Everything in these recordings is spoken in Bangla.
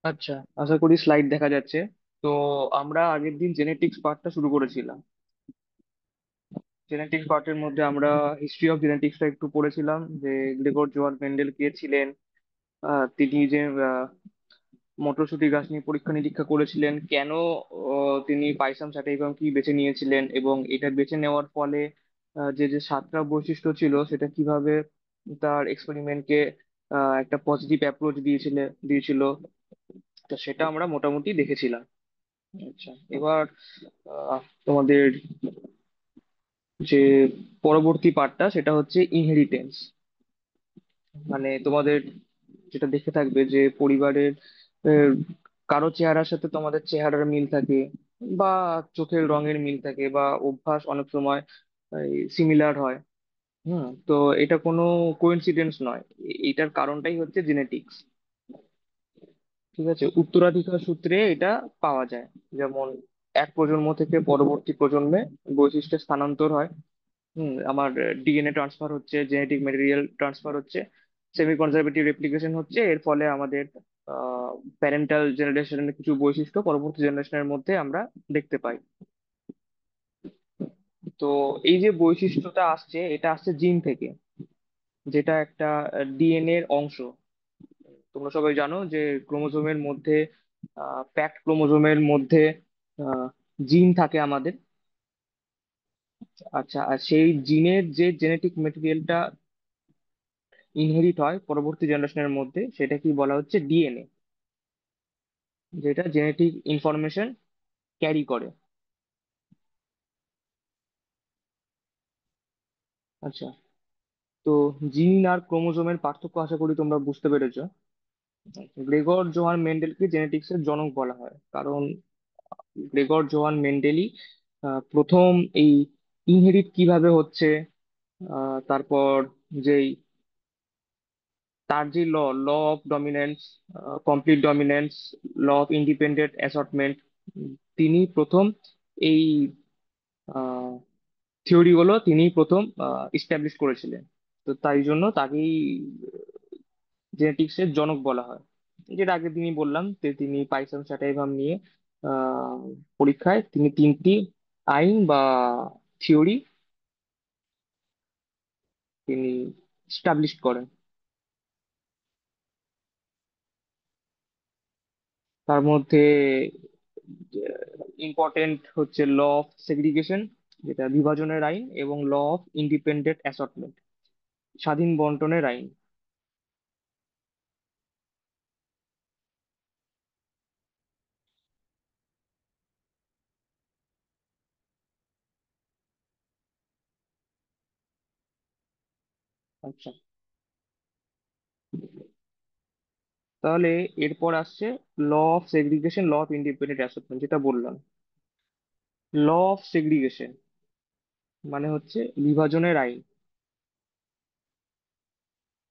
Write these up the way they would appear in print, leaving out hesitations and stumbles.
আচ্ছা, আশা করি স্লাইড দেখা যাচ্ছে। তো আমরা আগের দিন জেনেটিক্স পার্টটা শুরু করেছিলাম। জেনেটিক্স পার্টের মধ্যে আমরা হিস্ট্রি অফ জেনেটিক্সটা একটু পড়েছিলাম, যে গ্রেগর জোহান মেন্ডেল কে ছিলেন। তিনি যে মটরশুঁটি গাছ নিয়ে পরীক্ষা নিরীক্ষা করেছিলেন, কেন তিনি পাইসাম স্যাটাইভাম কি বেছে নিয়েছিলেন, এবং এটা বেছে নেওয়ার ফলে যে যে সাতটা বৈশিষ্ট্য ছিল সেটা কিভাবে তার এক্সপেরিমেন্টকে একটা পজিটিভ অ্যাপ্রোচ দিয়েছিল। তো সেটা আমরা মোটামুটি দেখেছিলাম। আচ্ছা, এবার তোমাদের যে পরবর্তী পার্টটা সেটা হচ্ছে ইনহেরিটেন্স। মানে তোমাদের যেটা দেখে থাকবে যে পরিবারের আহ, কারো চেহারার সাথে তোমাদের চেহারার মিল থাকে, বা চোখের রঙের মিল থাকে, বা অভ্যাস অনেক সময় সিমিলার হয়। তো এটা কোনো কোইন্সিডেন্স নয়। এটার কারণটাই হচ্ছে জেনেটিক্স। ঠিক আছে, উত্তরাধিকার সূত্রে এটা পাওয়া যায়। যেমন এক প্রজন্ম থেকে পরবর্তী প্রজন্মে বৈশিষ্ট্যের স্থানান্তর হয়। আমার ডিএনএ ট্রান্সফার হচ্ছে, জেনেটিক ম্যাটেরিয়াল ট্রান্সফার হচ্ছে, সেমি কনজারভেটিভ রেপ্লিকেশন হচ্ছে। এর ফলে আমাদের প্যারেন্টাল জেনারেশনের কিছু বৈশিষ্ট্য পরবর্তী জেনারেশনের মধ্যে আমরা দেখতে পাই। তো এই যে বৈশিষ্ট্যটা আসছে, এটা আসছে জিন থেকে, যেটা একটা ডিএনএ এর অংশ। তোমরা সবাই জানো যে ক্রোমোজোমের মধ্যে, প্যাক্ট ক্রোমোজোমের মধ্যে জিন থাকে আমাদের। আচ্ছা, আর সেই জিনের যে জেনেটিক মেটেরিয়ালটা ইনহেরিট হয় পরবর্তী জেনারেশনের মধ্যে, সেটা কি বলা হচ্ছে ডিএনএ, যেটা জেনেটিক ইনফরমেশন ক্যারি করে। আচ্ছা, তো জিন আর ক্রোমোজোমের পার্থক্য আশা করি তোমরা বুঝতে পেরেছো। গ্রেগর জোহান মেন্ডেলকে জেনেটিক্সের জনক বলা হয়, কারণ গ্রেগর জোহান মেন্ডেলই প্রথম এই ইনহেরিট কিভাবে হচ্ছে, তারপর যেই তার যে law of dominance, complete dominance, law of independent assortment, তিনি প্রথম এই থিওরি গুলো তিনি প্রথম ইস্টাবলিশ করেছিলেন। তো তাই জন্য তাকেই জেনেটিক্স এর জনক বলা হয়। যেটা আগের দিনই বললাম, যে তিনি পাইসন স্যাটাইভাম নিয়ে আহ, পরীক্ষায় তিনি তিনটি আইন বা থিওরি তিনি স্টাবলিশ করেন। তার মধ্যে ইম্পর্টেন্ট হচ্ছে ল অফ সেগ্রিগেশন, যেটা বিভাজনের আইন, এবং ল অফ ইন্ডিপেন্ডেন্ট অ্যাসর্টমেন্ট, স্বাধীন বন্টনের আইন। আচ্ছা, তাহলে এরপর আসছে law of segregation, law of independent assortment, যেটা বললাম। ল অফ সেগ্রিগেশন মানে হচ্ছে বিভাজনের আইন।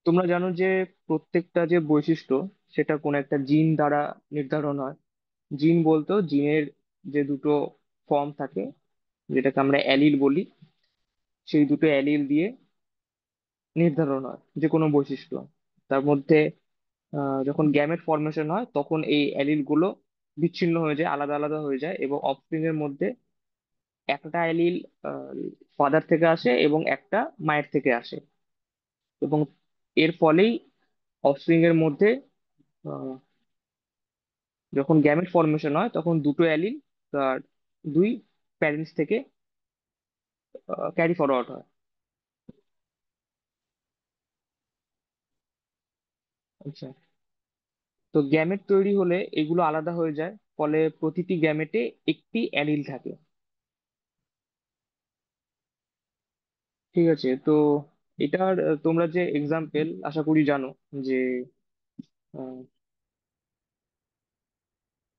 তোমরা জানো যে প্রত্যেকটা যে বৈশিষ্ট্য সেটা কোন একটা জিন দ্বারা নির্ধারণ হয়। জিন বলতো জিনের যে দুটো ফর্ম থাকে, যেটাকে আমরা অ্যালিল বলি, সেই দুটো অ্যালিল দিয়ে নির্ধারণ হয় যে কোনো বৈশিষ্ট্য। তার মধ্যে যখন গ্যামেট ফর্মেশন হয় তখন এই অ্যালিল গুলো বিচ্ছিন্ন হয়ে যায়, আলাদা আলাদা হয়ে যায়, এবং অফস্প্রিং এর মধ্যে একটা অ্যালিল ফাদার থেকে আসে এবং একটা মায়ের থেকে আসে। এবং এর ফলেই অফস্প্রিং এর মধ্যে আহ, যখন গ্যামেট ফর্মেশন হয় তখন দুটো অ্যালিল তার দুই প্যারেন্টস থেকে ক্যারি ফরওয়ার্ড হয়। আচ্ছা, তো গ্যামেট তৈরি হলে এগুলো আলাদা হয়ে যায়, ফলে প্রতিটি গ্যামেটে একটি অ্যালিল থাকে। ঠিক আছে, তো এটার তোমরা যে এক্সাম্পল আশা করি জানো, যে আহ,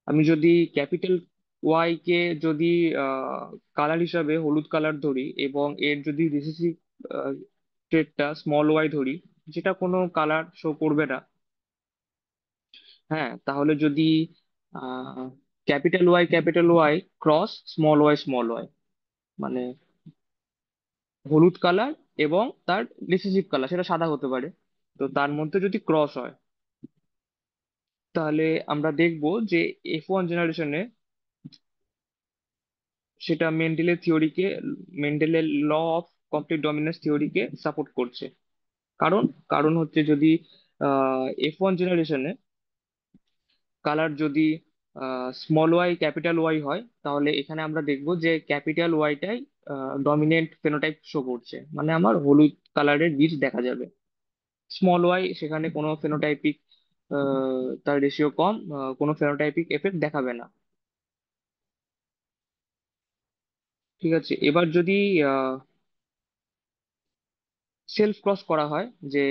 আমি যদি ক্যাপিটাল ওয়াই কে যদি কালার হিসাবে হলুদ কালার ধরি, এবং এর যদি রিসেসিভ ট্রেটটা স্মল ওয়াই ধরি, যেটা কোনো কালার শো করবে না। হ্যাঁ, তাহলে যদি capital Y cross small Y, মানে হলুদ কালার এবং তার রিসেসিভ কালার সেটা সাদা হতে পারে, তো তার মধ্যে যদি ক্রস হয়, তাহলে আমরা দেখব যে F1 জেনারেশনে সেটা মেন্ডেলের ল অফ কমপ্লিট ডমিনেন্স থিওরিকে সাপোর্ট করছে। কারণ কারণ হচ্ছে যদি F1 জেনারেশনে কালার যদি স্মল ওয়াই ক্যাপিটাল ওয়াই হয়, তাহলে এখানে আমরা দেখব যে ক্যাপিটাল ওয়াইটাই ডমিনেন্ট ফেনোটাইপ শো করছে, মানে আমার হলুদ কালারের বীজ দেখা যাবে। স্মল ওয়াই সেখানে কোনো ফেনোটাইপিক তার রেশিও কম, কোনো ফেনোটাইপিক এফেক্ট দেখাবে না। ঠিক আছে, এবার যদি সেলফ ক্রস করা হয়, যে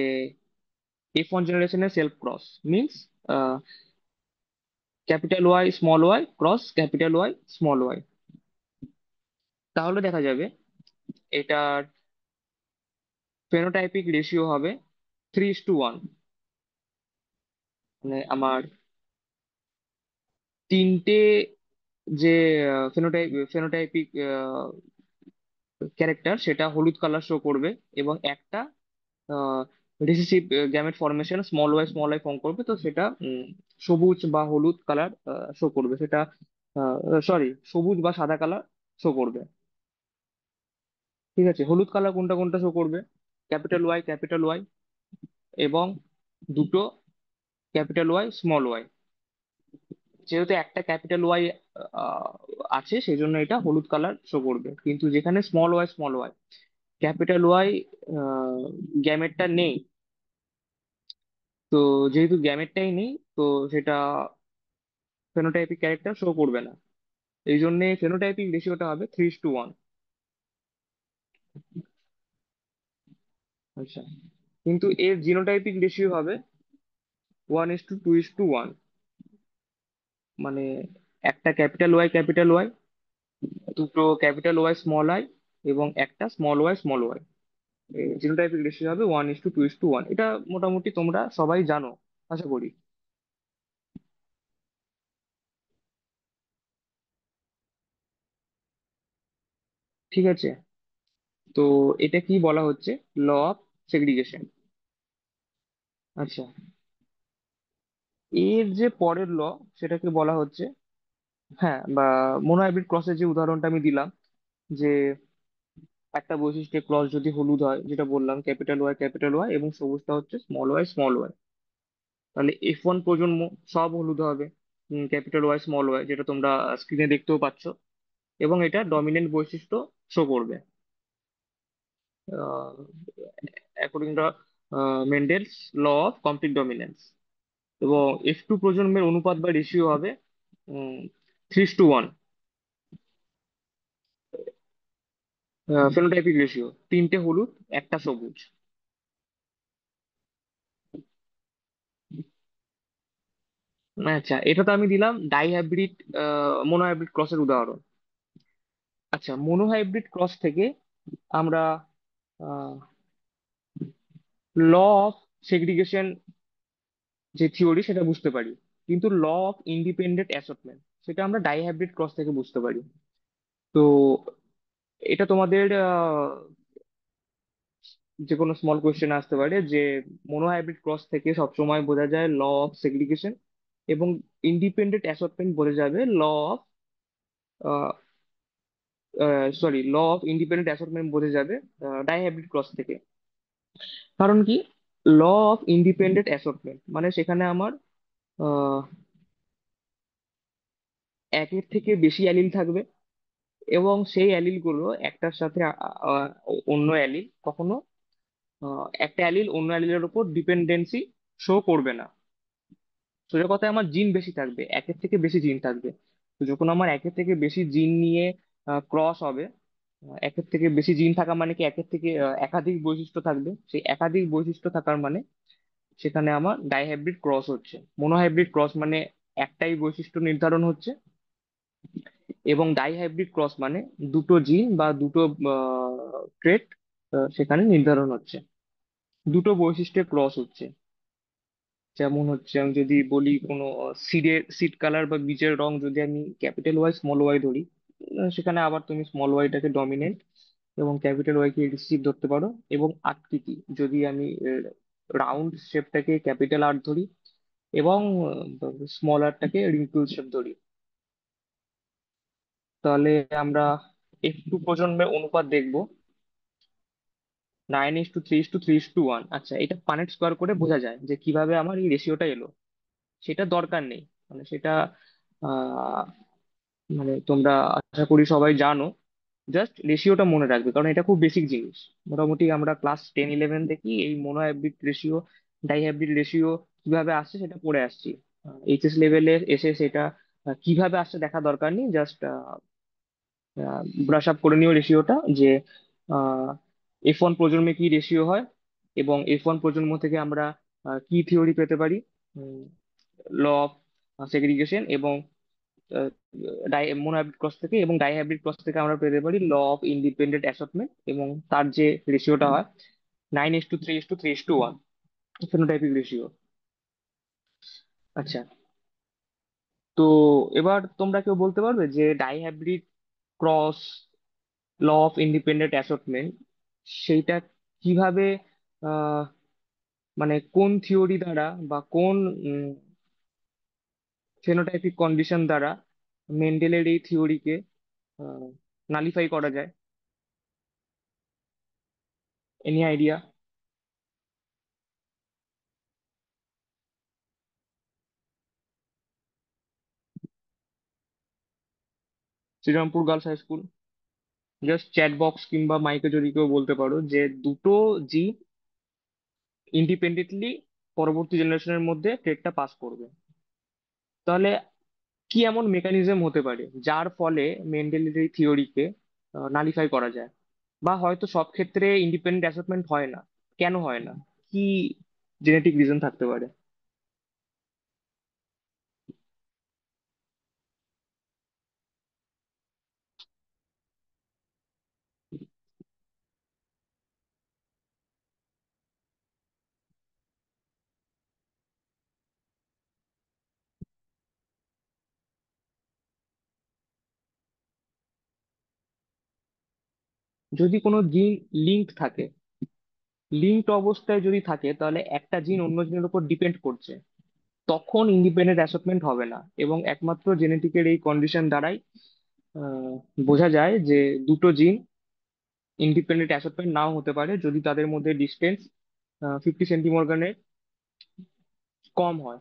F1 জেনারেশনের self cross means capital Y small Y cross capital Y small Y, তাহলে দেখা যাবে এটার ফেনোটাইপিক রেশিও হবে 3:1। মানে আমার তিনটে যে ফেনোটাইপিক ক্যারেক্টার সেটা হলুদ কালার শো করবে, এবং একটা recessive gamete formation small Y form করবে, তো সেটা সবুজ বা হলুদ কালার শো করবে, সেটা সরি সবুজ বা সাদা কালার শো করবে। ঠিক আছে, হলুদ কালার কোনটা কোনটা শো করবে? ক্যাপিটাল ওয়াই এবং দুটো ক্যাপিটাল ওয়াই স্মল ওয়াই। যেহেতু একটা ক্যাপিটাল ওয়াই আছে, সেই জন্য এটা হলুদ কালার শো করবে, কিন্তু যেখানে স্মল ওয়াই ক্যাপিটাল ওয়াই গ্যামেটটা নেই, তো যেহেতু গ্যামেটটাই নেই, তো সেটা ফেনোটাইপিক ক্যারেক্টার শো করবে না। এই জন্য ফেনোটাইপিক রেশিওটা হবে 3:1। আচ্ছা, কিন্তু এর জিনোটাইপিক রেশিও হবে 1:2:1। মানে একটা ক্যাপিটাল ওয়াই দুটো ক্যাপিটাল ওয়াই স্মল আই এবং একটা small Y small Y, genotypic ratio হবে 1:2:1। এটা মোটামুটি তোমরা সবাই জানো, আশা করি। ঠিক আছে, তো এটা কি বলা হচ্ছে? Law of segregation. আচ্ছা, এর যে পরের ল সেটাকে বলা হচ্ছে, হ্যাঁ, বা মোনোহাইব্রিড ক্রসের যে উদাহরণটা আমি দিলাম, যে একটা বৈশিষ্ট্যে ক্রস যদি হলুদ হয়, যেটা বললাম ক্যাপিটাল ওয়াই এবং সবুজটা হচ্ছে স্মল ওয়াই, তাহলে F1 প্রজন্ম সব হলুদ হবে, ক্যাপিটাল ওয়াই স্মল ওয়াই, যেটা তোমরা স্ক্রিনে দেখতেও পাচ্ছ, এবং এটা ডমিনেন্ট বৈশিষ্ট্য শো করবে according to Mendel's law of complete dominance. এবং F2 প্রজন্মের অনুপাত বা রেশিও হবে 3:1। ফেনোটাইপিক রেশিও তিনটে হলুদ একটা সবুজ। আচ্ছা, এটা তো আমি দিলাম ডাইহাইব্রিড মোনোহাইব্রিড ক্রসের উদাহরণ। আচ্ছা, মোনোহাইব্রিড ক্রস থেকে আমরা ল অফ সেগ্রিগেশন যে থিওরি সেটা বুঝতে পারি, কিন্তু ল অফ ইন্ডিপেন্ডেন্ট অ্যাসর্টমেন্ট সেটা আমরা ডাইহাইব্রিড ক্রস থেকে বুঝতে পারি। তো এটা তোমাদের যে কোনো স্মল কোয়েশ্চেন আসতে পারে, যে মোনোহাইব্রিড ক্রস থেকে সবসময় বোঝা যায় ল অফ সেগ্রিগেশন, এবং ইন্ডিপেন্ডেন্ট অ্যাসর্টমেন্ট বোঝা যাবে law of law of independent assortment বোঝা যাবে ডাইহাইব্রিড ক্রস থেকে। কারণ কি? ল অফ ইন্ডিপেন্ডেন্ট অ্যাসর্টমেন্ট মানে সেখানে আমার আহ, একের থেকে বেশি অ্যালিল থাকবে, এবং সেই অ্যালিল গুলো একটার সাথে অন্য অ্যালিল কখনো একটা অ্যালিল অন্য অ্যালিলের উপর ডিপেন্ডেন্সি শো করবে না। সোজা কথায় আমার জিন বেশি থাকবে, একের থেকে বেশি জিন থাকবে। তো যখন আমার একের থেকে বেশি জিন নিয়ে ক্রস হবে, একের থেকে বেশি জিন থাকা মানে কি একের থেকে একাধিক বৈশিষ্ট্য থাকবে, সেই একাধিক বৈশিষ্ট্য থাকার মানে সেখানে আমার ডাইহাইব্রিড ক্রস হচ্ছে। মোনোহাইব্রিড ক্রস মানে একটাই বৈশিষ্ট্য নির্ধারণ হচ্ছে, এবং ডাইহাইব্রিড ক্রস মানে দুটো জিন বা দুটো ট্রেট সেখানে নির্ধারণ হচ্ছে, দুটো বৈশিষ্ট্যের ক্রস হচ্ছে। যেমন হচ্ছে আমি যদি বলি কোনো সিড কালার বা বীজের রং যদি আমি ক্যাপিটাল ওয়াই স্মল ওয়াই ধরি, সেখানে আবার তুমি স্মল ওয়াইটাকে ডমিনেন্ট এবং ক্যাপিটাল ওয়াই কে রিসিভ ধরতে পারো। এবং আকৃতি যদি আমি রাউন্ড শেপটাকে ক্যাপিটাল আর ধরি, এবং স্মলারটাকে রিঙ্কুল শেপ ধরি, তাহলে আমরা F2 প্রজন্মের অনুপাত দেখবো 9:3:3:1। আচ্ছা, এটা পানেট স্কোয়ার করে বোঝা যায় যে কিভাবে আমার এই রেশিওটা এলো। সেটা দরকার নেই, মানে সেটা আহ মানে তোমরা আশা করি সবাই জানো। জাস্ট রেশিওটা মনে রাখবে, কারণ এটা খুব বেসিক জিনিস। মোটামুটি আমরা ক্লাস 10-11 দেখি এই মোনোহ্যাব্রিড রেশিও, ডাইহ্যাব্রিড রেশিও কিভাবে আসছে সেটা পড়ে আসছি। এইচএস লেভেলে এসে সেটা কিভাবে আসছে দেখা দরকার নেই, জাস্ট ব্রাশ আপ করে নিও রেশিওটা, যে F1 প্রজন্মে কি রেশিও হয়, এবং F1 প্রজন্ম থেকে আমরা কি থিওরি পেতে পারি, ল অফ সেগ্রিগেশন, এবং মোনোহাইব্রিড ক্রস থেকে এবং ডাইহাইব্রিড ক্রস থেকে আমরা পেতে পারি ল অফ ইন্ডিপেন্ডেন্ট অ্যাসর্টমেন্ট, এবং তার যে রেশিওটা হয় 9:3:3:1, ফেনোটাইপিক রেশিও। আচ্ছা, তো এবার তোমরা কেউ বলতে পারবে যে dihybrid cross law of independent assortment সেইটা কিভাবে, আহ, মানে কোন থিওরি দ্বারা বা কোন ফেনোটাইপিক কন্ডিশন দ্বারা মেন্ডেলের এই থিওরিকে নালিফাই করা যায়? Any idea? Srirampur girls high school. Just chat box কিংবা মাইকে যদি কেউ বলতে পারো যে দুটো জি ইন্ডিপেন্ডেন্টলি পরবর্তী জেনারেশনের মধ্যে ট্রেডটা পাস করবে, তাহলে কি এমন মেকানিজম হতে পারে যার ফলে মেন্ডেলের এই থিওরিকে নালিফাই করা যায়? বা হয়তো সব ক্ষেত্রে ইন্ডিপেন্ডেন্ট অ্যাসেসমেন্ট হয় না, কেন হয় না? কি জেনেটিক রিজন থাকতে পারে? যদি কোনো জিন লিঙ্ক থাকে, লিঙ্কড অবস্থায় যদি থাকে, তাহলে একটা জিন অন্য জিনের উপর ডিপেন্ড করছে, তখন ইন্ডিপেন্ডেন্ট অ্যাসেসমেন্ট হবে না। এবং একমাত্র জেনেটিকের এই কন্ডিশন দ্বারাই আহ, বোঝা যায় যে দুটো জিন ইন্ডিপেন্ডেন্ট অ্যাসেসমেন্ট নাও হতে পারে যদি তাদের মধ্যে ডিস্টেন্স 50 সেন্টিমর্গানের কম হয়।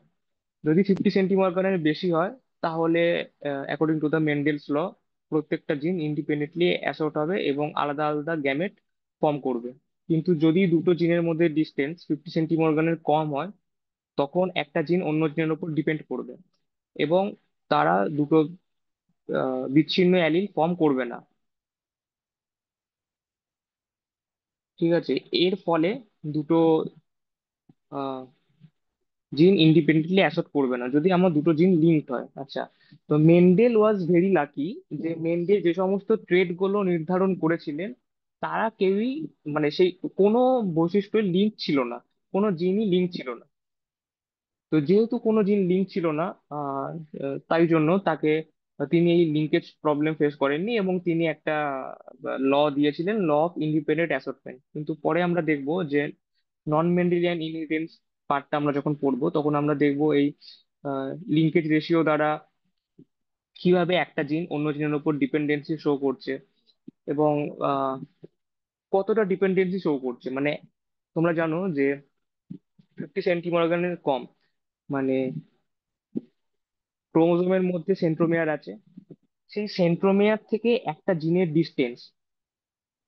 যদি 50 সেন্টিমর্গানের বেশি হয়, তাহলে অ্যাকর্ডিং টু দ্য মেন্ডেলস ল প্রত্যেকটা জিন ইন্ডিপেন্ডেন্টলি অ্যাসর্ট হবে এবং আলাদা আলাদা গ্যামেট ফর্ম করবে। কিন্তু যদি দুটো জিনের মধ্যে ডিস্টেন্স 50 সেন্টিমর্গানের কম হয়, তখন একটা জিন অন্য জিনের উপর ডিপেন্ড করবে এবং তারা দুটো বিচ্ছিন্ন অ্যালিল ফর্ম করবে না। ঠিক আছে, এর ফলে দুটো জিন ইন্ডিপেন্ডেন্টলি অ্যাসর্ট করবে না যদি আমার দুটো জিন লিঙ্কড হয়। আচ্ছা, তো মেন্ডেল ওয়াজ ভেরি লাকি যে মেন্ডেল যে সমস্ত ট্রেড গুলো নির্ধারণ করেছিলেন, তারা কেউই, মানে সেই কোনো বৈশিষ্ট্যের লিঙ্ক ছিল না, কোনো জিনই লিঙ্ক ছিল না। তো যেহেতু কোনো জিন লিঙ্ক ছিল না, আহ, তাই জন্য তাকে, তিনি এই লিঙ্কেজ প্রবলেম ফেস করেননি এবং তিনি একটা ল দিয়েছিলেন, ল অফ ইন্ডিপেন্ডেন্ট অ্যাসর্টমেন্ট। কিন্তু পরে আমরা দেখবো যে নন মেন্ডেলিয়ান ইনহেরিটেন্স পার্টটা আমরা যখন পড়বো, তখন আমরা দেখবো এই লিঙ্কেজ রেশিও দ্বারা কিভাবে একটা জিন অন্য জিনের উপর ডিপেন্ডেন্সি শো করছে, এবং আহ, কতটা ডিপেন্ডেন্সি শো করছে। মানে তোমরা জানো যে 50 সেন্টিমর্গানের কম, মানে ক্রোমোজোমের মধ্যে সেন্ট্রোমিয়ার আছে, সেই সেন্ট্রোমিয়ার থেকে একটা জিনের ডিস্টেন্স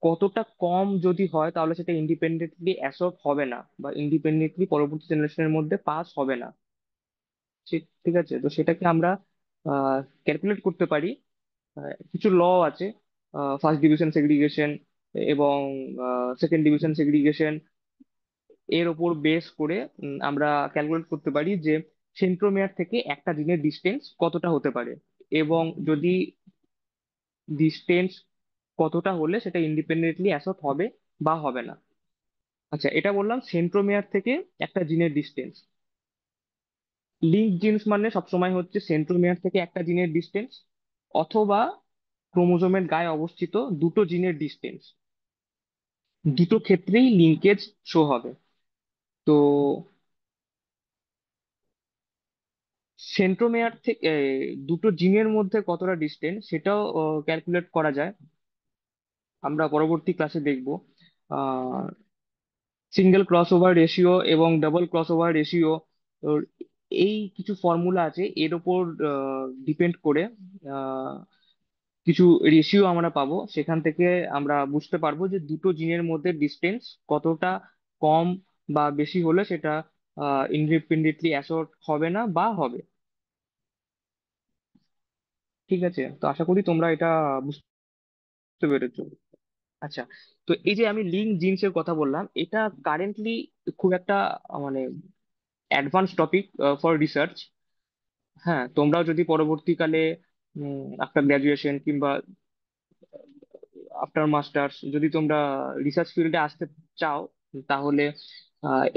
কতটা কম যদি হয়, তাহলে সেটা ইন্ডিপেন্ডেন্টলি অ্যাসর্ট হবে না বা ইন্ডিপেন্ডেন্টলি পরবর্তী জেনারেশনের মধ্যে পাস হবে না। ঠিক আছে, তো সেটাকে আমরা ক্যালকুলেট করতে পারি। কিছু ল আছে, ফার্স্ট ডিভিশন সেগ্রিগেশন এবং সেকেন্ড ডিভিশন সেগ্রিগেশন, এর ওপর বেস করে আমরা ক্যালকুলেট করতে পারি যে সেন্ট্রোমিয়ার থেকে একটা জিনের ডিস্টেন্স কতটা হতে পারে, এবং যদি ডিস্টেন্স কতটা হলে সেটা ইন্ডিপেন্ডেন্টলি অ্যাসর্ট হবে বা হবে না। আচ্ছা, এটা বললাম সেন্ট্রোমিয়ার থেকে একটা জিনের ডিস্টেন্স। লিঙ্ক জিন্স মানে সবসময় হচ্ছে সেন্ট্রোমিয়ার থেকে একটা জিনের ডিস্টেন্স অথবা ক্রোমোজোমের গায়ে অবস্থিত দুটো জিনের ডিস্টেন্স, দুটো ক্ষেত্রেই লিঙ্কেজ শো হবে। তো সেন্ট্রোমেয়ার থেকে দুটো জিনের মধ্যে কতটা ডিস্টেন্স সেটাও ক্যালকুলেট করা যায়। আমরা পরবর্তী ক্লাসে দেখব সিঙ্গেল ক্রস ওভার রেশিও এবং ডাবল ক্রস ওভার রেশিও। এই কিছু ফর্মুলা আছে, এর উপর ডিপেন্ড করে আহ, কিছু রেশিও আমরা পাবো, সেখান থেকে আমরা বুঝতে পারবো যে দুটো জিনের মধ্যে ডিস্টেন্স কতটা কম বা বেশি হলে সেটা ইন্ডিপেন্ডেন্টলি অ্যাসর্ট হবে না বা হবে। ঠিক আছে, তো আশা করি তোমরা এটা বুঝতে পেরেছো। আচ্ছা, তো এই যে আমি লিঙ্ক জিন্সের কথা বললাম, এটা কারেন্টলি খুব একটা মানে অ্যাডভান্স টপিক ফর রিসার্চ। হ্যাঁ, তোমরাও যদি পরবর্তীকালে আফটার গ্রাজুয়েশন কিংবা আফটার মাস্টার্স যদি তোমরা রিসার্চ ফিল্ডে আসতে চাও, তাহলে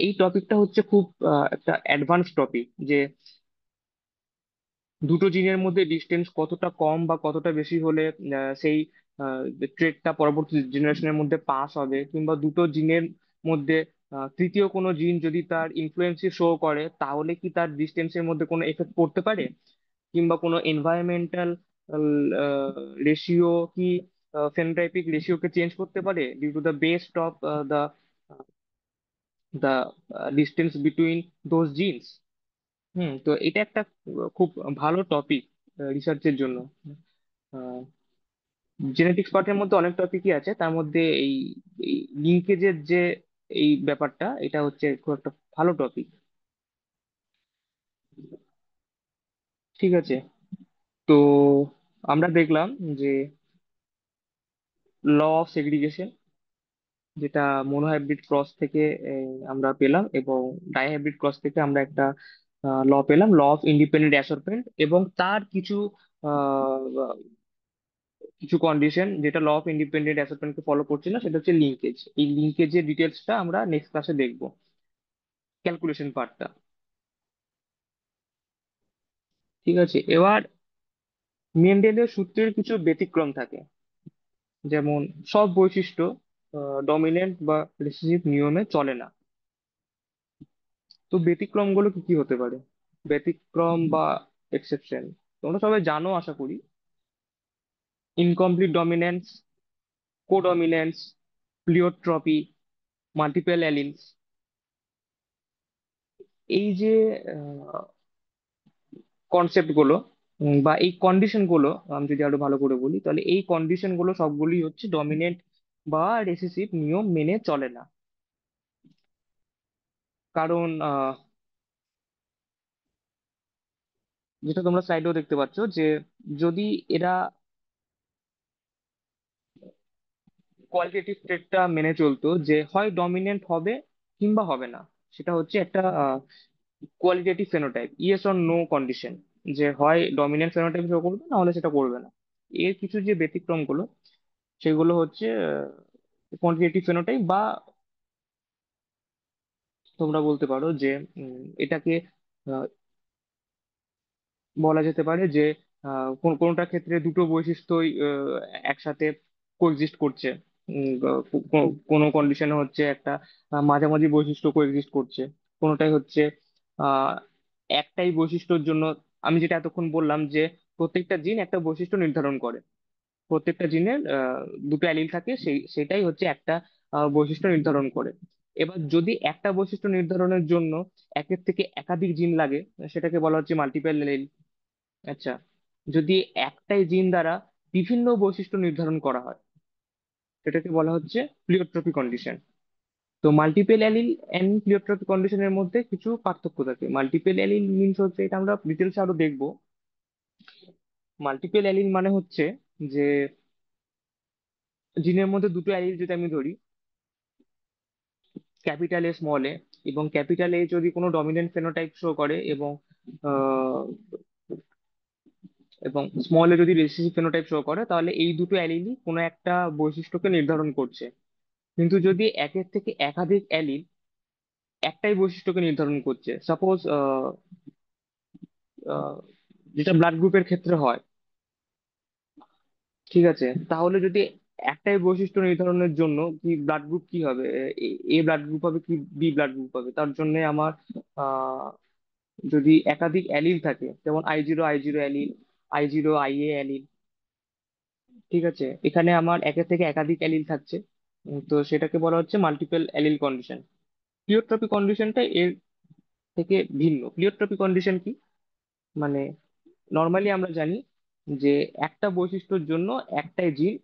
এই টপিকটা হচ্ছে খুব একটা অ্যাডভান্স টপিক, যে দুটো জিনের মধ্যে ডিস্টেন্স কতটা কম বা কতটা বেশি হলে সেই ট্রেডটা পরবর্তী জেনারেশনের মধ্যে পাস হবে, কিংবা দুটো জিনের মধ্যে তৃতীয় কোনো জিন যদি তার ইনফ্লুয়েন্সি শো করে তাহলে কি তার ডিস্টেন্সের মধ্যে কোনো এফেক্ট পড়তে পারে, কিংবা কোনো এনভায়রনমেন্টাল রেশিও কি ফেনোটাইপিক রেশিওকে চেঞ্জ করতে পারে due to the best of the the distance between those genes. তো এটা একটা খুব ভালো টপিক রিসার্চের জন্য। জেনেটিক্স পার্টের মধ্যে অনেক টপিকই আছে, তার মধ্যে এই লিঙ্কেজের যে এই ব্যাপারটা, এটা হচ্ছে খুব একটা ভালো টপিক। ঠিক আছে, তো আমরা দেখলাম যে ল অফ সেগ্রিগেশন, যেটা মোনোহাইব্রিড ক্রস থেকে আমরা পেলাম, এবং ডাইহাইব্রিড ক্রস থেকে আমরা একটা ল পেলাম, ল অফ ইন্ডিপেন্ডেন্ট অ্যাসর্টমেন্ট, এবং তার কিছু আহ, কিছু কন্ডিশন যেটা ল অফ ইন্ডিপেন্ডেন্ট অ্যাসর্টমেন্টকে ফলো করছে না, সেটা হচ্ছে লিঙ্কেজ। এই লিঙ্কেজের ডিটেলসটা আমরা নেক্সট ক্লাসে দেখবো, ক্যালকুলেশন পার্টটা। ঠিক আছে, এবার মেন্ডেলের সূত্রের কিছু ব্যতিক্রম থাকে, যেমন সব বৈশিষ্ট্য ডমিনেন্ট বা রিসেসিভ নিয়মে চলে না। তো ব্যতিক্রমগুলো কি কি হতে পারে? ব্যতিক্রম বা এক্সেপশন, তোমরা সবাই জানো আশা করি। Incomplete dominance, codominance, pleiotropy, multiple alleles. এই যে কনসেপ্ট গুলো বা এই কন্ডিশন গুলো, আমি যদি আরো ভালো করে বলি, তাহলে এই কন্ডিশন গুলো সবগুলি হচ্ছে ডমিনেন্ট বা রিসেসিভ নিয়ম মেনে চলে না। কারণ যেটা তোমরা স্লাইডেও দেখতে পাচ্ছ, যে যদি এরা কোয়ালিটেটিভ ট্রেডটা মেনে চলতো, যে হয় ডমিনেন্ট হবে কিংবা হবে না, সেটা হচ্ছে একটা qualitative phenotype, yes or no condition, যে হয় ডমিনেন্ট ফেনোটাইপ শো করবে না হলে সেটা করবে না। এর কিছু যে ব্যতিক্রম গুলো, সেগুলো হচ্ছে কোয়ান্টিটেটিভ ফেনোটাইপ, বা তোমরা বলতে পারো যে এটাকে বলা যেতে পারে যে কোনোটা ক্ষেত্রে দুটো বৈশিষ্ট্যই একসাথে কোএক্সিস্ট করছে। কোনো কন্ডিশনে হচ্ছে একটা মাঝামাঝি বৈশিষ্ট্য কোএক্সিস্ট করছে। কোনোটাই হচ্ছে আহ, একটাই বৈশিষ্ট্যর জন্য, আমি যেটা এতক্ষণ বললাম যে প্রত্যেকটা জিন একটা বৈশিষ্ট্য নির্ধারণ করে, প্রত্যেকটা জিনের দুটো অ্যালিল থাকে, সেটাই হচ্ছে একটা বৈশিষ্ট্য নির্ধারণ করে। এবার যদি একটা বৈশিষ্ট্য নির্ধারণের জন্য একের থেকে একাধিক জিন লাগে, সেটাকে বলা হচ্ছে মাল্টিপল অ্যালিল। আচ্ছা, যদি একটাই জিন দ্বারা বিভিন্ন বৈশিষ্ট্য নির্ধারণ করা হয়, সেটাকে বলা হচ্ছে প্লিওট্রপি কন্ডিশন। তো মাল্টিপল অ্যালিল এন্ড প্লিওট্রপি কন্ডিশনের মধ্যে কিছু পার্থক্য থাকে। মাল্টিপল অ্যালিল মিনস হচ্ছে, এটা আমরা ডিটেলস আরো দেখবো। মাল্টিপল অ্যালিল মানে হচ্ছে যে জিনের মধ্যে দুটো অ্যালিল যদি আমি ধরি, ক্যাপিটাল এ স্মল এ, এবং ক্যাপিটাল এ যদি কোনো ডমিনেন্ট ফেনোটাইপ শো করে, আহ, এবং স্মল এ যদি রিসেসিভ ফেনোটাইপ শো করে, তাহলে এই দুটো অ্যালিলই কোনো একটা বৈশিষ্ট্যকে নির্ধারণ করছে। কিন্তু যদি একের থেকে একাধিক অ্যালিল একটাই বৈশিষ্ট্যকে নির্ধারণ করছে, সাপোজ যেটা ব্লাড গ্রুপের ক্ষেত্রে হয়, ঠিক আছে, তাহলে যদি একটাই বৈশিষ্ট্য নির্ধারণের জন্য কি ব্লাড গ্রুপ কি হবে, এ ব্লাড গ্রুপ হবে কি বি ব্লাড গ্রুপ হবে, তার জন্য আমার যদি একাধিক অ্যালিল থাকে, যেমন I0 allele, I0 IA allele, ঠিক আছে, এখানে আমার একের থেকে একাধিক অ্যালিল থাকছে। তো সেটাকে বলা হচ্ছে মাল্টিপল অ্যালিল কন্ডিশন। প্লিওট্রপি কন্ডিশনটা এর থেকে ভিন্ন। প্লিওট্রপি কন্ডিশন কি? মানে নর্মালি আমরা জানি যে একটা বৈশিষ্ট্যের জন্য একটাই জিন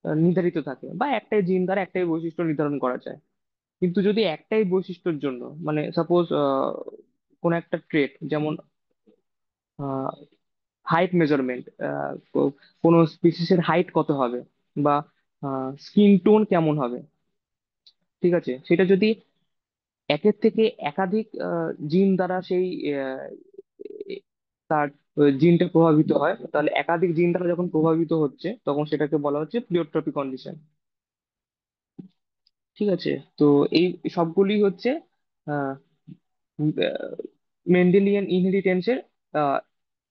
নির্ধারিত থাকে, বা একটাই জিন দ্বারা একটাই বৈশিষ্ট্য নির্ধারণ করা যায়। কিন্তু যদি একটাই বৈশিষ্ট্যের জন্য, মানে সাপোজ কোন একটা ট্রেট, যেমন হাইট মেজারমেন্ট, কোনো স্পিসিসের হাইট কত হবে, বা স্কিন টোন কেমন হবে, ঠিক আছে, সেটা যদি একের থেকে একাধিক জিন দ্বারা সেই আহ, তার জিনটা প্রভাবিত হয়, তাহলে একাধিক জিন দ্বারা যখন প্রভাবিত হচ্ছে তখন সেটাকে বলা হচ্ছে প্লিওট্রপি কন্ডিশন। ঠিক আছে। তো এই সবগুলি হচ্ছে মেন্ডেলিয়ান ইনহেরিটেন্সের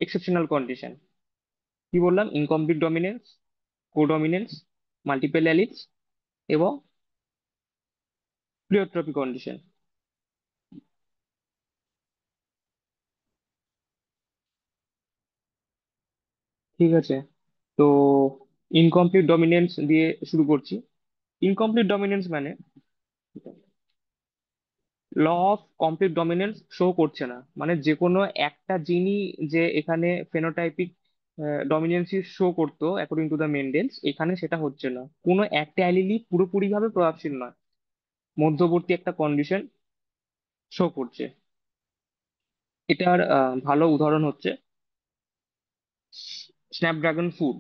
এক্সেপশনাল কন্ডিশন। কি বললাম? ইনকমপ্লিট ডমিনেন্স, কোডমিনেন্স, মাল্টিপল অ্যালিস এবং প্লিওট্রপি কন্ডিশন। ঠিক আছে। তো ইনকমপ্লিট ডমিনেন্স দিয়ে শুরু করছি। ইনকমপ্লিট ডমিনেন্স মানে law of complete dominance show করছে না, মানে যে কোনো একটা জিনই যে এখানে ফেনোটাইপিক ডমিনেন্সি শো করতো অ্যাকর্ডিং টু দ্য মেন্ডেলস, এখানে সেটা হচ্ছে না। কোনো একটা অ্যালিলি পুরোপুরি ভাবে প্রভাবশীল নয়, মধ্যবর্তী একটা কন্ডিশন শো করছে। এটার ভালো উদাহরণ হচ্ছে স্ন্যাপড্রাগন ফুড।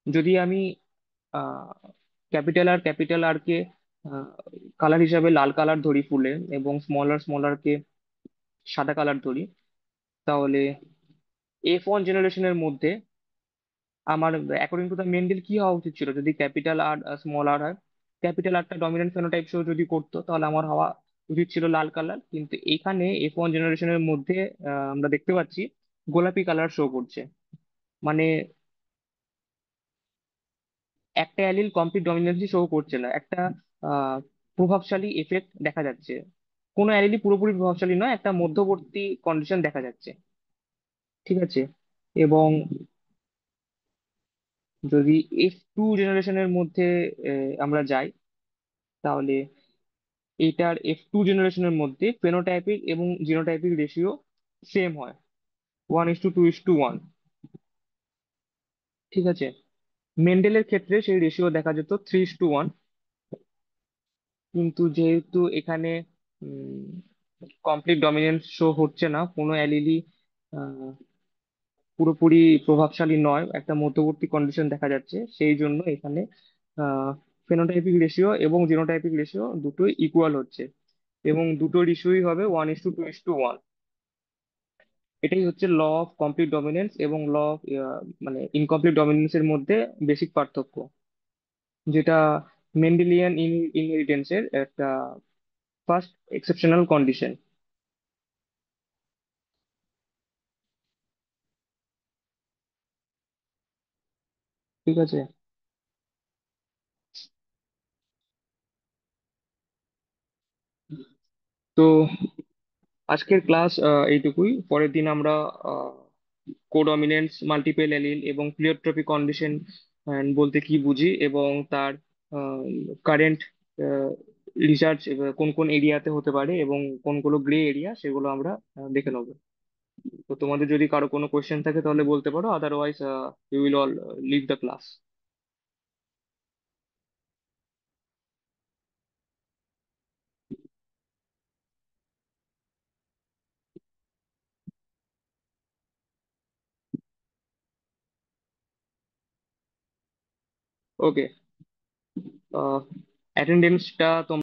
যদি আমি ক্যাপিটাল আর কে কালার হিসাবে লাল কালার ধরি ফুলে, এবং স্মল আর কে সাদা কালার ধরি, তাহলে F1 জেনারেশনের মধ্যে আমার অ্যাকর্ডিং টু দ্য মেন্ডেল কি হওয়া উচিত ছিল? যদি ক্যাপিটাল আর স্মল আর হয়, ক্যাপিটাল আরটা ডমিনেন্ট ফেনোটাইপ শো যদি করতো, তাহলে আমার হওয়া উচিত ছিল লাল কালার। কিন্তু এখানে F1 জেনারেশনের মধ্যে আমরা দেখতে পাচ্ছি গোলাপি কালার শো করছে। মানে একটা অ্যালিল কমপ্লিট ডমিনেন্সি শো করছে না, একটা আহ, প্রভাবশালী এফেক্ট দেখা যাচ্ছে। কোনো অ্যালিলই পুরোপুরি প্রভাবশালী নয়, একটা মধ্যবর্তী কন্ডিশন দেখা যাচ্ছে। ঠিক আছে। এবং যদি F2 জেনারেশনের মধ্যে আমরা যাই, তাহলে F2 জেনারেশনের মধ্যে ফেনোটাইপিক এবং জিনোটাইপিক রেশিও সেম হয়, 1:2:1। ঠিক আছে। মেন্ডেলের ক্ষেত্রে সেই রেশিও দেখা যেত 3:1। কিন্তু যেহেতু এখানে কমপ্লিট ডমিনেন্স শো হচ্ছে না, কোনো অ্যালিলি পুরোপুরি প্রভাবশালী নয়, একটা মধ্যবর্তী কন্ডিশন দেখা যাচ্ছে, সেই জন্য এখানে ফেনোটাইপিক রেশিও এবং জিনোটাইপিক রেশিও দুটোই ইকুয়াল হচ্ছে, এবং দুটো রেশিওই হবে 1:2:1। এটাই হচ্ছে ল অফ কমপ্লিট ডমিনেন্স এবং ল অফ মানে ইনকমপ্লিট ডমিনেন্সের মধ্যে বেসিক পার্থক্য, যেটা মেন্ডেলিয়ান ইনহেরিটেন্সের একটা ফার্স্ট এক্সেপশনাল কন্ডিশন। ঠিক আছে। তো আজকের ক্লাস এইটুকুই। পরের দিন আমরা কোডমিনেন্স, মাল্টিপল অ্যালিল এবং প্লিওট্রপি কন্ডিশন বলতে কি বুঝি, এবং তার কারেন্ট রিসার্চ কোন কোন এরিয়াতে হতে পারে এবং কোনগুলো গ্রে এরিয়া, সেগুলো আমরা দেখে নেবো। তো তোমাদের যদি কারো কোনো কোয়েশ্চেন থাকে তাহলে বলতে পারো, otherwise you will all leave the class. Okay. অ্যাটেন্ডেন্সটা